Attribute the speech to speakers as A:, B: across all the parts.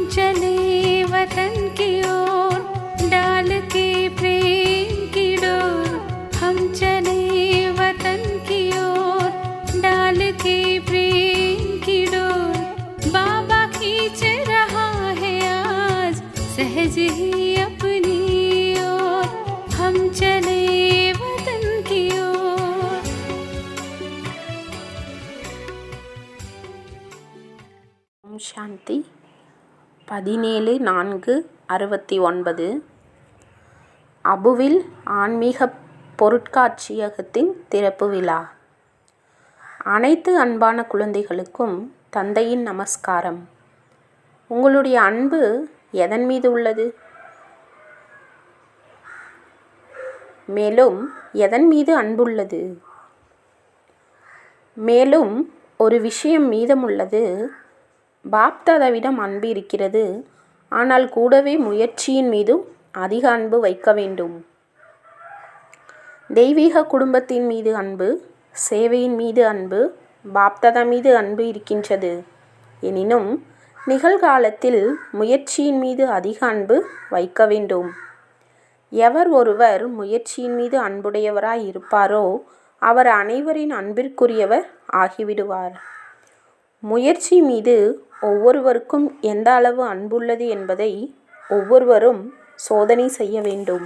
A: चले वतन की ओर डाल के प्रेम की डोर। हम चले वतन की ओर डाल के प्रेम की डोर। बाबा खींच रहा है आज सहज ही अपनी ओर। हम चले वतन की ओर।
B: ஓம் சாந்தி. 17/4/69 அபுவில் ஆன்மீக பொருட்காட்சியகத்தின் திறப்பு விழா. அனைத்து அன்பான குழந்தைகளுக்கும் தந்தையின் நமஸ்காரம். உங்களுடைய அன்பு எதன் மீது உள்ளது? மேலும் எதன் மீது அன்புள்ளது? மேலும் ஒரு விஷயம் மீதமுள்ளது. பாப்தாதாவிடம் அன்பு இருக்கிறது, ஆனால் கூடவே முயற்சியின் மீதும் அதிக அன்பு வைக்க வேண்டும். தெய்வீக குடும்பத்தின் மீது அன்பு, சேவையின் மீது அன்பு, பாப்தாதா மீது அன்பு இருக்கின்றது. எனினும் நிகழ்காலத்தில் முயற்சியின் மீது அதிக அன்பு வைக்க வேண்டும். எவர் ஒருவர் முயற்சியின் மீது அன்புடையவராய் இருப்பாரோ அவர் அனைவரின் அன்பிற்குரியவர் ஆகிவிடுவார். முயற்சி மீது ஒவ்வொருவருக்கும் எந்த அளவு அன்புள்ளது என்பதை ஒவ்வொருவரும் சோதனை செய்ய வேண்டும்.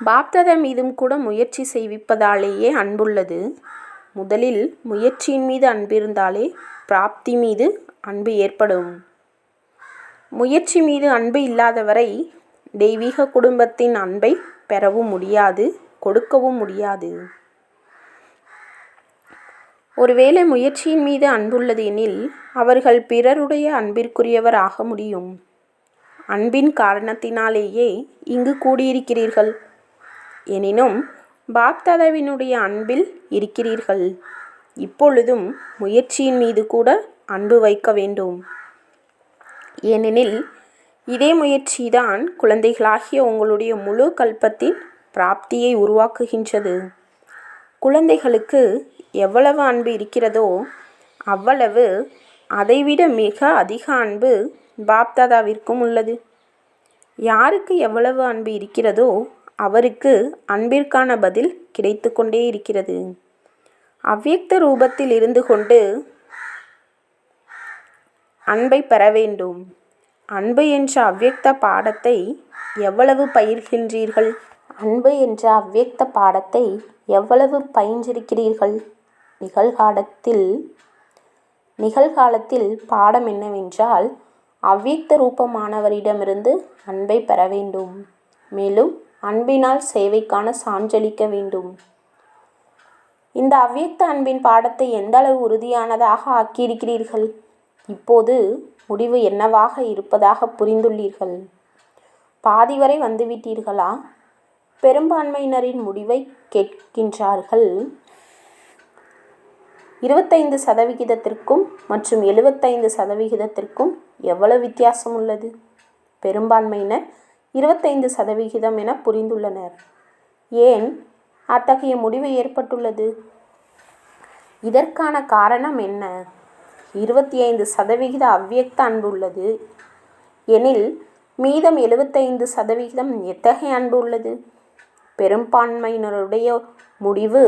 B: பாப்தாதா மீதும் கூட முயற்சி செய்விப்பதாலேயே அன்புள்ளது. முதலில் முயற்சியின் மீது அன்பிருந்தாலே பிராப்தி மீது அன்பு ஏற்படும். முயற்சி மீது அன்பு இல்லாதவரை தெய்வீக குடும்பத்தின் அன்பை பெறவும் முடியாது, கொடுக்கவும் முடியாது. ஒருவேளை முயற்சியின் மீது அன்புள்ளது எனில் அவர்கள் பிறருடைய அன்பிற்குரியவர் ஆக முடியும். அன்பின் காரணத்தினாலேயே இங்கு கூடியிருக்கிறீர்கள். எனினும் பாப்தாதாவினுடைய அன்பில் இருக்கிறீர்கள். இப்பொழுதும் முயற்சியின் மீது கூட அன்பு வைக்க வேண்டும். ஏனெனில் இதே முயற்சிதான் குழந்தைகளாகிய உங்களுடைய முழு கல்பத்தின் பிராப்தியை உருவாக்குகின்றது. குழந்தைகளுக்கு எவ்வளவு அன்பு இருக்கிறதோ அவ்வளவு அதைவிட மிக அதிக அன்பு பாப்தாதாவிற்கும் உள்ளது. யாருக்கு எவ்வளவு அன்பு இருக்கிறதோ அவருக்கு அன்பிற்கான பதில் கிடைத்து கொண்டே இருக்கிறது. அவ்யக்த ரூபத்தில் இருந்து கொண்டு அன்பை பெற வேண்டும். அன்பு என்ற அவ்யக்த பாடத்தை எவ்வளவு பயிர்கின்றீர்கள்? அன்பு என்ற அவ்யக்த பாடத்தை எவ்வளவு பயின்றிருக்கிறீர்கள்? நிகழ்காலத்தில் பாடம் என்னவென்றால் அவ்யக்த ரூபமானவரிடமிருந்து அன்பை பெற வேண்டும். மேலும் அன்பினால் சேவைக்கான சான்றளிக்க வேண்டும். இந்த அவ்யக்த அன்பின் பாடத்தை எந்த அளவு உறுதியானதாக ஆக்கியிருக்கிறீர்கள்? இப்போது முடிவு என்னவாக இருப்பதாக புரிந்துள்ளீர்கள்? பாதி வரை வந்துவிட்டீர்களா? பெரும்பான்மையினரின் முடிவை கேட்கின்றார்கள். 25% மற்றும் 75% எவ்வளவு வித்தியாசம் உள்ளது? பெரும்பான்மையினர் 25% என புரிந்துள்ளனர். ஏன் அத்தகைய முடிவு ஏற்பட்டுள்ளது? இதற்கான காரணம் என்ன? 25% அவ்யக்த அன்பு உள்ளது எனில் மீதம் 75% எத்தகைய அன்பு உள்ளது? பெரும்பான்மையினருடைய முடிவு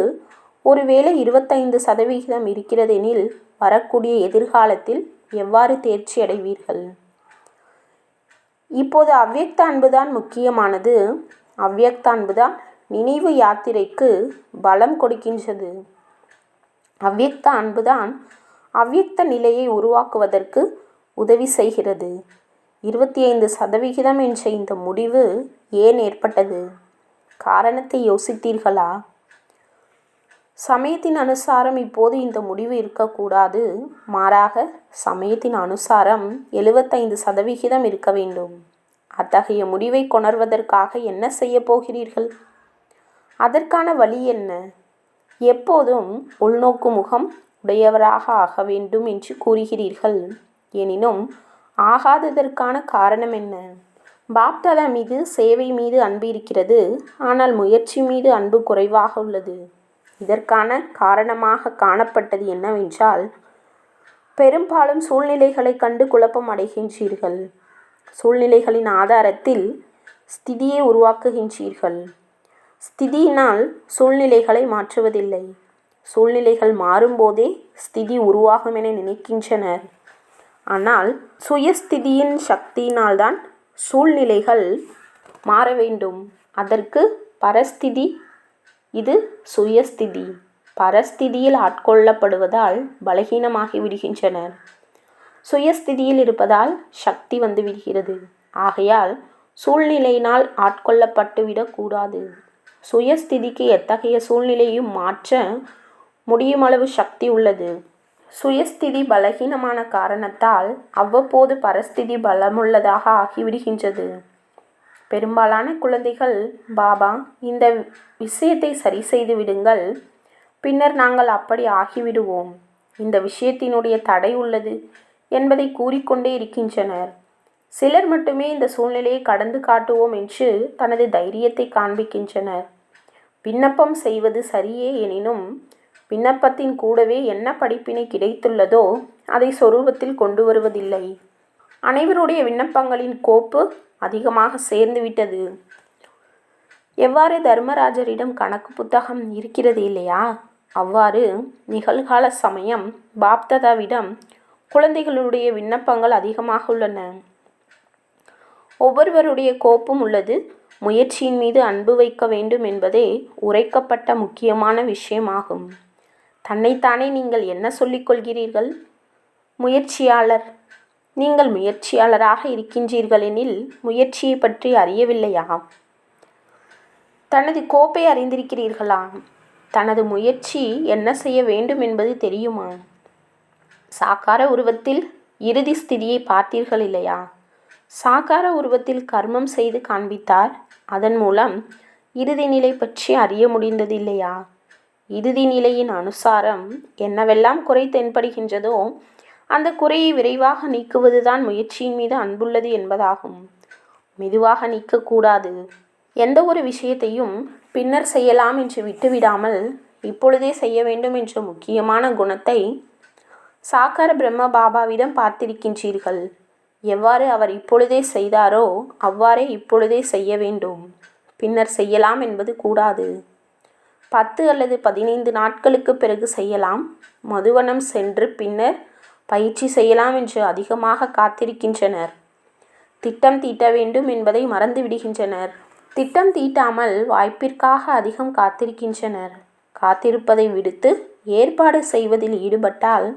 B: ஒருவேளை 25% இருக்கிறது எனில் வரக்கூடிய எதிர்காலத்தில் எவ்வாறு தேர்ச்சி அடைவீர்கள்? இப்போது அவ்யக்த அன்புதான் முக்கியமானது. அவ்யக்த அன்புதான் நினைவு யாத்திரைக்கு பலம் கொடுக்கின்றது. அவ்யக்த அன்புதான் அவ்யக்த நிலையை உருவாக்குவதற்கு உதவி செய்கிறது. 25% என்ற இந்த முடிவு ஏன் ஏற்பட்டது? காரணத்தை யோசித்தீர்களா? சமயத்தின் அனுசாரம் இப்போது இந்த முடிவு இருக்கக்கூடாது. மாறாக சமயத்தின் அனுசாரம் 75% இருக்க வேண்டும். அத்தகைய முடிவை கொணர்வதற்காக என்ன செய்ய போகிறீர்கள்? அதற்கான வழி என்ன? எப்போதும் உள்நோக்கு முகம் உடையவராக ஆக வேண்டும் என்று கூறுகிறீர்கள். எனினும் ஆகாததற்கான காரணம் என்ன? பாப்தாதா மீது சேவை மீது அன்பு இருக்கிறது, ஆனால் முயற்சி மீது அன்பு குறைவாக உள்ளது. இதற்கான காரணமாக காணப்பட்டது என்னவென்றால், பெரும்பாலும் சூழ்நிலைகளை கண்டு குழப்பம் அடைகின்றீர்கள். சூழ்நிலைகளின் ஆதாரத்தில் ஸ்திதியை உருவாக்குகின்றீர்கள். ஸ்திதியினால் சூழ்நிலைகளை மாற்றுவதில்லை. சூழ்நிலைகள் மாறும்போதே ஸ்திதி உருவாகும் என நினைக்கின்றனர். ஆனால் சுயஸ்திதியின் சக்தியினால்தான் சூழ்நிலைகள் மாற வேண்டும். அதற்கு பரஸ்திதி, இது சுயஸ்திதி. பரஸ்திதியில் ஆட்கொள்ளப்படுவதால் பலகீனமாகி விடுகின்றனர். சுயஸ்திதியில் இருப்பதால் சக்தி வந்து விடுகிறது. ஆகையால் சூழ்நிலையினால் ஆட்கொள்ளப்பட்டு விடக்கூடாது. சுயஸ்திதிக்கு எத்தகைய சூழ்நிலையும் மாற்ற முடியுமளவு சக்தி உள்ளது. சுயஸ்திதி பலகீனமான காரணத்தால் அவ்வப்போது பரஸ்திதி பலமுள்ளதாக ஆகிவிடுகின்றது. பெரும்பாலான குழந்தைகள், பாபா, இந்த விஷயத்தை சரி செய்து விடுங்கள், பின்னர் நாங்கள் அப்படி ஆகிவிடுவோம், இந்த விஷயத்தினுடைய தடை உள்ளது என்பதை கூறிக்கொண்டே இருக்கின்றனர். சிலர் மட்டுமே இந்த சூழ்நிலையை கடந்து காட்டுவோம் என்று தனது தைரியத்தை காண்பிக்கின்றனர். விண்ணப்பம் செய்வது சரியே, எனினும் விண்ணப்பத்தின் கூடவே என்ன படிப்பினை கிடைத்துள்ளதோ அதை சொரூபத்தில் கொண்டு வருவதில்லை. அனைவருடைய விண்ணப்பங்களின் கோப்பு அதிகமாக சேர்ந்துவிட்டது. எவ்வாறு தர்மராஜரிடம் கணக்கு புத்தகம் இருக்கிறது இல்லையா, அவ்வாறு நிகழ்கால சமயம் பாப்தாதாவிடம் குழந்தைகளுடைய விண்ணப்பங்கள் அதிகமாக உள்ளன. ஒவ்வொருவருடைய கோப்பும் உள்ளது. முயற்சியின் மீது அன்பு வைக்க வேண்டும் என்பதே உரைக்கப்பட்ட முக்கியமான விஷயமாகும். தன்னைத்தானே நீங்கள் என்ன சொல்லிக் கொள்கிறீர்கள்? முயற்சியாளர். நீங்கள் முயற்சியாளராக இருக்கின்றீர்கள் எனில் முயற்சியை பற்றி அறியவில்லையா? தனது கோப்பை அறிந்திருக்கிறீர்களா? தனது முயற்சி என்ன செய்ய வேண்டும் என்பது தெரியுமா? சாக்கார உருவத்தில் இறுதி ஸ்திதியை பார்த்தீர்கள் இல்லையா? சாக்கார உருவத்தில் கர்மம் செய்து காண்பித்தார். அதன் மூலம் இறுதி நிலை பற்றி அறிய முடிந்தது இல்லையா? இறுதி நிலையின் அனுசாரம் என்னவெல்லாம் குறை தென்படுகின்றதோ அந்த குறையை விரைவாக நீக்குவதுதான் முயற்சியின் மீது அன்புள்ளது என்பதாகும். மெதுவாக நீக்கக்கூடாது. எந்த ஒரு விஷயத்தையும் பின்னர் செய்யலாம் என்று விட்டுவிடாமல் இப்பொழுதே செய்ய வேண்டும் என்ற முக்கியமான குணத்தை சாக்கார பிரம்ம பாபாவிடம் பார்த்திருக்கின்றீர்கள். எவ்வாறு அவர் இப்பொழுதே செய்தாரோ அவ்வாறே இப்பொழுதே செய்ய வேண்டும். பின்னர் செய்யலாம் என்பது கூடாது. 10 அல்லது 15 நாட்களுக்கு பிறகு செய்யலாம். மதுவனம் சென்று பின்னர் பயிற்சி செய்யலாம் என்று அதிகமாக காத்திருக்கின்றனர். திட்டம் தீட்ட வேண்டும் என்பதை மறந்து விடுகின்றனர். திட்டம் தீட்டாமல் வாய்ப்பிற்காக அதிகம் காத்திருக்கின்றனர். காத்திருப்பதை விடுத்து ஏற்பாடு செய்வதில் ஈடுபட்டால்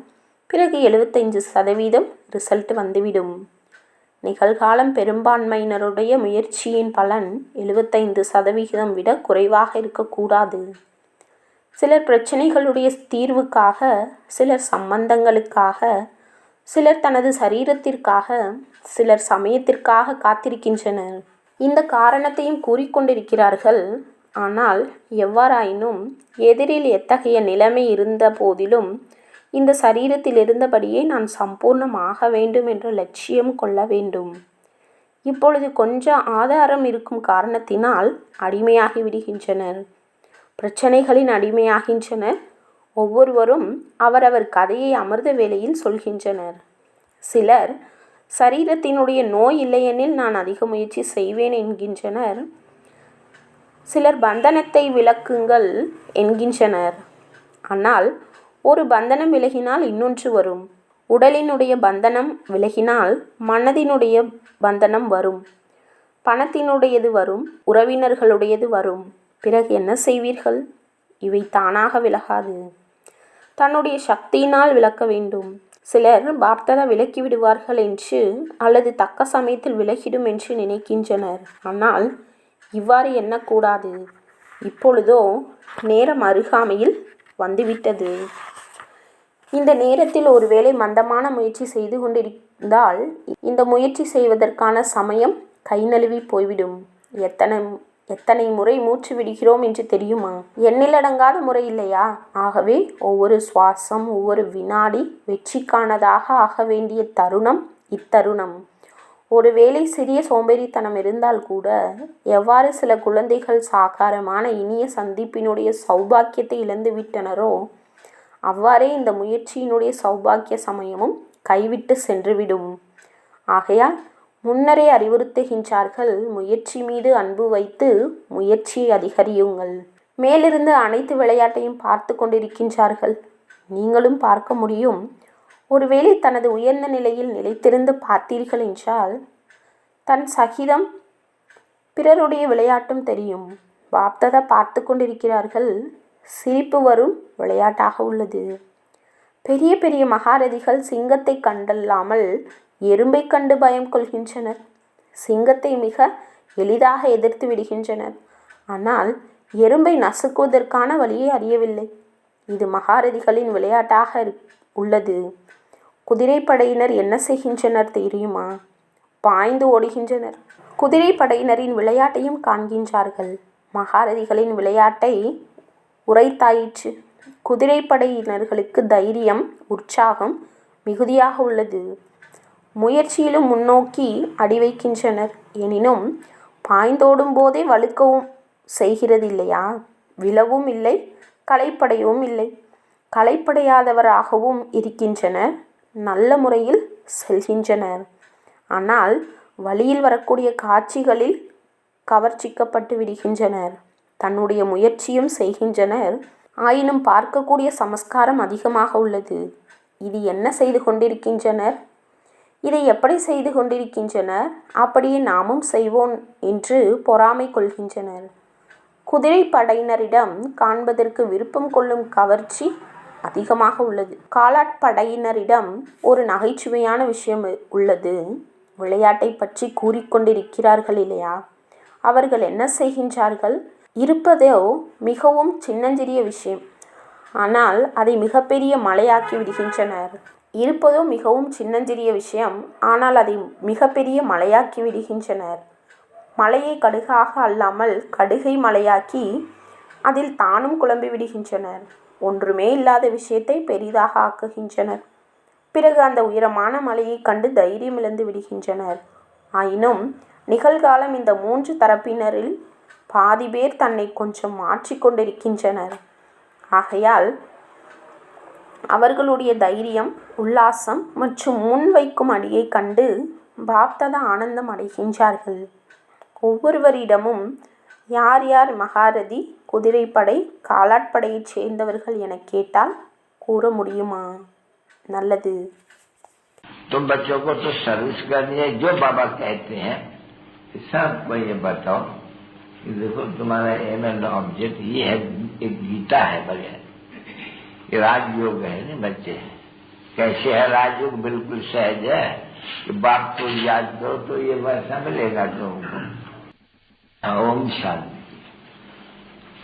B: பிறகு 75% ரிசல்ட் வந்துவிடும். நிகழ்காலம் பெரும்பான்மையினருடைய முயற்சியின் பலன் 75% விட குறைவாக இருக்கக்கூடாது. சிலர் பிரச்சனைகளுடைய தீர்வுக்காக, சிலர் சம்பந்தங்களுக்காக, சிலர் தனது சரீரத்திற்காக, சிலர் சமயத்திற்காக காத்திருக்கின்றனர். இந்த காரணத்தையும் கூறிக்கொண்டிருக்கிறார்கள். ஆனால் எவ்வாறாயினும் எதிரில் எத்தகைய நிலைமை இருந்த போதிலும் இந்த சரீரத்தில் இருந்தபடியே நான் சம்பூர்ணமாக வேண்டும் என்ற லட்சியம் கொள்ள வேண்டும். இப்பொழுது கொஞ்சம் ஆதாரம் இருக்கும் காரணத்தினால் அடிமையாகி விடுகின்றனர். பிரச்சனைகளின் அடிமையாகின்றனர். ஒவ்வொருவரும் அவரவர் கதையை அமிர்த வேளையில் சொல்கின்றனர். சிலர் சரீரத்தினுடைய நோய் இல்லையெனில் நான் அதிக முயற்சி செய்வேன் என்கின்றனர். சிலர் பந்தனத்தை விலக்குங்கள் என்கின்றனர். ஆனால் ஒரு பந்தனம் விலகினால் இன்னொன்று வரும். உடலினுடைய பந்தனம் விலகினால் மனதினுடைய பந்தனம் வரும். பணத்தினுடையது வரும். உறவினர்களுடையது வரும். பிறகு என்ன செய்வீர்கள்? இவை தானாக விலகாது. தன்னுடைய சக்தியினால் விலக்க வேண்டும். சிலர் பாப்தாதா விலக்கி விடுவார்கள் என்று அல்லது தக்க சமயத்தில் விலகிடும் என்று நினைக்கின்றனர். ஆனால் இவ்வாறு எண்ணக்கூடாது. இப்பொழுதோ நேரம் அருகாமையில் வந்துவிட்டது. இந்த நேரத்தில் ஒருவேளை மந்தமான முயற்சி செய்து கொண்டிருந்தால் இந்த முயற்சி செய்வதற்கான சமயம் கை நழுவி போய்விடும். எத்தனை முறை மூச்சு விடுகிறோம் என்று தெரியுமா? எண்ணிலடங்காத முறை இல்லையா? ஆகவே ஒவ்வொரு சுவாசம், ஒவ்வொரு வினாடி வெற்றிக்கானதாக ஆக வேண்டிய தருணம் இத்தருணம். ஒருவேளை சிறிய சோம்பேறித்தனம் இருந்தால் கூட, எவ்வாறு சில குழந்தைகள் சாகாரமான இனிய சந்திப்பினுடைய சௌபாக்கியத்தை இழந்து விட்டனரோ, அவ்வாறே இந்த முயற்சியினுடைய சௌபாக்கிய சமயமும் கைவிட்டு சென்றுவிடும். ஆகையால் முன்னரே அறிவுறுத்துகின்றார்கள், முயற்சி மீது அன்பு வைத்து முயற்சியை அதிகரியுங்கள். மேலிருந்து அனைத்து விளையாட்டையும் பார்த்து கொண்டிருக்கின்றார்கள். நீங்களும் பார்க்க முடியும். ஒருவேளை தனது உயர்ந்த நிலையில் நிலைத்திருந்து பார்த்தீர்கள் என்றால், தன் சகிதம் பிறருடைய விளையாட்டும் தெரியும். பாப்தாதா பார்த்து கொண்டிருக்கிறார்கள். சிரிப்பு வரும் விளையாட்டாக உள்ளது. பெரிய பெரிய மகாரதிகள் சிங்கத்தை கண்டல்லாமல் எறும்பை கண்டு பயம் கொள்கின்றனர். சிங்கத்தை மிக எளிதாக எதிர்த்து விடுகின்றனர். ஆனால் எறும்பை நசுக்குவதற்கான வழியை அறியவில்லை. இது மகாரதிகளின் விளையாட்டாக உள்ளது. குதிரைப்படையினர் என்ன செய்கின்றனர் தெரியுமா? பாய்ந்து ஓடுகின்றனர். குதிரைப்படையினரின் விளையாட்டையும் காண்கின்றார்கள். மகாரதிகளின் விளையாட்டை உரைத்தாயிற்று. குதிரைப்படையினர்களுக்கு தைரியம், உற்சாகம் மிகுதியாக உள்ளது. முயற்சியிலும் முன்னோக்கி அடி வைக்கின்றனர். எனினும் பாய்ந்தோடும் போதே வழுக்கவும் செய்கிறது இல்லையா? விழவும் இல்லை, களைப்படையவும் இல்லை. களைப்படையாதவராகவும் இருக்கின்றனர். நல்ல முறையில் செல்கின்றனர். ஆனால் வழியில் வரக்கூடிய காட்சிகளில் கவர்ச்சிக்கப்பட்டு விடுகின்றனர். தன்னுடைய முயற்சியும் செய்கின்றனர். ஆயினும் பார்க்கக்கூடிய சமஸ்காரம் அதிகமாக உள்ளது. இது என்ன செய்து கொண்டிருக்கின்றனர்? இதை எப்படி செய்து கொண்டிருக்கின்றனர்? அப்படியே நாமும் செய்வோம் என்று பொறாமை கொள்கின்றனர். குதிரைப்படையினரிடம் காண்பதற்கு விருப்பம் கொள்ளும் கவர்ச்சி அதிகமாக உள்ளது. காலாட்படையினரிடம் ஒரு நகைச்சுவையான விஷயம் உள்ளது. விளையாட்டை பற்றி கூறிக்கொண்டிருக்கிறார்கள் இல்லையா? அவர்கள் என்ன செய்கின்றார்கள்? இருப்பதோ மிகவும் சின்னஞ்சிறிய விஷயம், ஆனால் அதை மிகப்பெரிய மலையாக்கி விடுகின்றனர். இருப்பதோ மிகவும் சின்னஞ்சிறிய விஷயம், ஆனால் அதை மிகப்பெரிய மலையாக்கி விடுகின்றனர். மலையை கடுகாக அல்லாமல் கடுகை மலையாக்கி அதில் தானும் குழம்பி விடுகின்றனர். ஒன்றுமே இல்லாத விஷயத்தை பெரிதாக ஆக்குகின்றனர். பிறகு அந்த உயரமான மலையை கண்டு தைரியம் இழந்து விடுகின்றனர். ஆயினும் நிகழ்காலம் இந்த 3 தரப்பினரில் பாதி பேர் தன்னை கொஞ்சம் மாற்றிக்கொண்டிருக்கின்றனர். ஆகையால் அவர்களுடைய தைரியம், உல்லாசம் மற்றும் முன்வைக்கும் அடியை கண்டு பாப்தாதா ஆனந்தம் அடைகின்றார்கள். ஒவ்வொருவரிடமும் யார் யார் மகாரதி, குதிரைப்படை, காலாட்படையைச் சேர்ந்தவர்கள் என கேட்டால் கூற முடியுமா? நல்லது.
C: तुम बच्चों को तो सर्विस करनी है, जो बाबा कहते हैं सबको ये बताओ कि देखो तुम्हारा एम एंड ऑब्जेक्ट ये है, एक गीता है बढ़िया, ये राजयोग है ना बच्चे। कैसे है राजयोग? बिल्कुल सहज है कि बाप को याद करो तो ये वैसा मिलेगा तुमको। ओम शांति।